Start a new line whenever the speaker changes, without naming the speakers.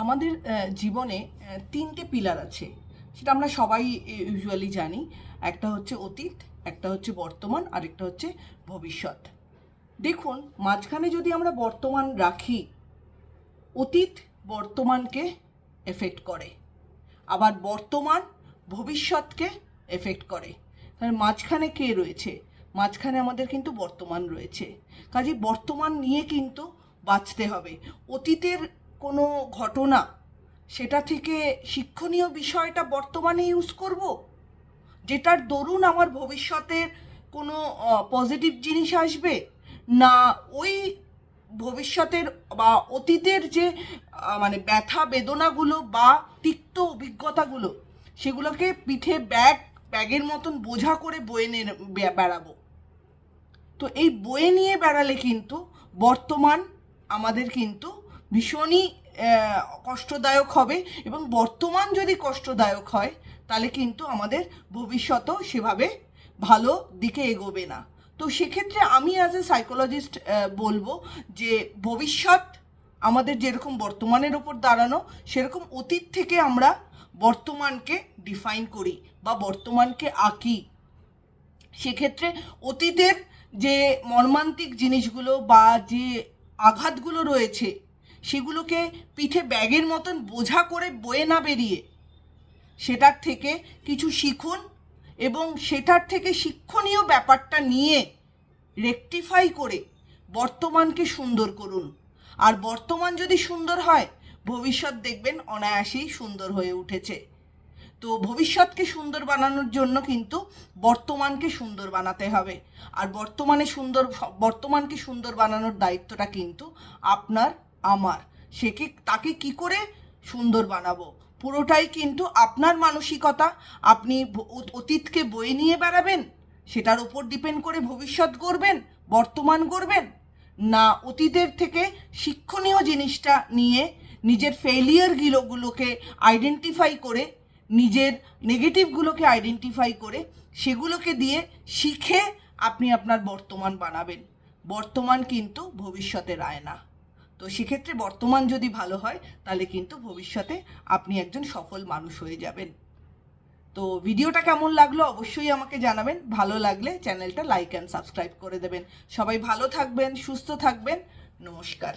আমাদের জীবনে তিনটে পিলার আছে, সেটা আমরা সবাই ইউজুয়ালি জানি। একটা হচ্ছে অতীত, একটা হচ্ছে বর্তমান, আর একটা হচ্ছে ভবিষ্যৎ। দেখুন, মাঝখানে যদি আমরা বর্তমান রাখি, অতীত বর্তমানকে এফেক্ট করে, আবার বর্তমান ভবিষ্যৎকে এফেক্ট করে। তাহলে মাঝখানে কে রয়েছে? মাঝখানে আমাদের কিন্তু বর্তমান রয়েছে। কাজে বর্তমান নিয়ে কিন্তু বাঁচতে হবে। অতীতের কোনো ঘটনা, সেটা থেকে শিক্ষণীয় বিষয়টা বর্তমানে ইউজ করব, যেটার দরুন আমার ভবিষ্যতের কোনো পজিটিভ জিনিস আসবে, না ওই ভবিষ্যতের বা অতীতের যে মানে ব্যথা বেদনাগুলো বা তিক্ত অভিজ্ঞতাগুলো, সেগুলোকে পিঠে ব্যাগের মতন বোঝা করে বয়ে নিয়ে বেড়াবো। তো এই বয়ে নিয়ে বেড়ালে কিন্তু বর্তমান আমাদের কিন্তু ভীষণই কষ্টদায়ক হবে, এবং বর্তমান যদি কষ্টদায়ক হয় তাহলে কিন্তু আমাদের ভবিষ্যতেও সেভাবে ভালো দিকে এগোবে না। তো সেক্ষেত্রে আমি অ্যাজ এ সাইকোলজিস্ট বলবো যে ভবিষ্যৎ আমাদের যেরকম বর্তমানের ওপর দাঁড়ানো, সেরকম অতীত থেকে আমরা বর্তমানকে ডিফাইন করি বা বর্তমানকে আঁকি। সেক্ষেত্রে অতীতের যে মর্মান্তিক জিনিসগুলো বা যে আঘাতগুলো রয়েছে, সেগুলোকে পিঠে ব্যাগের মতন বোঝা করে বয়ে না বেরিয়ে সেটার থেকে কিছু শিখুন, এবং সেটার থেকে শিক্ষণীয় ব্যাপারটা নিয়ে রেকটিফাই করে বর্তমানকে সুন্দর করুন। আর বর্তমান যদি সুন্দর হয়, ভবিষ্যৎ দেখবেন অনায়াসেই সুন্দর হয়ে উঠেছে। তো ভবিষ্যৎকে সুন্দর বানানোর জন্য কিন্তু বর্তমানকে সুন্দর বানাতে হবে। আর বর্তমানকে সুন্দর বানানোর দায়িত্বটা কিন্তু আপনার, আমার। তাকে কি করে সুন্দর বানাবো, পুরোটাই কিন্তু আপনার মানসিকতা। আপনি অতীতকে বয়ে নিয়ে বেড়াবেন, সেটার উপর ডিপেন্ড করে ভবিষ্যৎ গড়বেন, বর্তমান গড়বেন, না অতীতের থেকে শিক্ষণীয় জিনিসটা নিয়ে নিজের ফেলিয়ারগুলোকে আইডেন্টিফাই করে, নিজের নেগেটিভগুলোকে আইডেন্টিফাই করে সেগুলোকে দিয়ে শিখে আপনি আপনার বর্তমান বানাবেন। বর্তমান কিন্তু ভবিষ্যতের আয়না। তো সেক্ষেত্রে বর্তমান যদি ভালো হয়, তাহলে কিন্তু ভবিষ্যতে আপনি একজন সফল মানুষ হয়ে যাবেন। তো ভিডিওটা কেমন লাগলো অবশ্যই আমাকে জানাবেন। ভালো লাগলে চ্যানেলটা লাইক অ্যান্ড সাবস্ক্রাইব করে দেবেন। সবাই ভালো থাকবেন, সুস্থ থাকবেন। নমস্কার।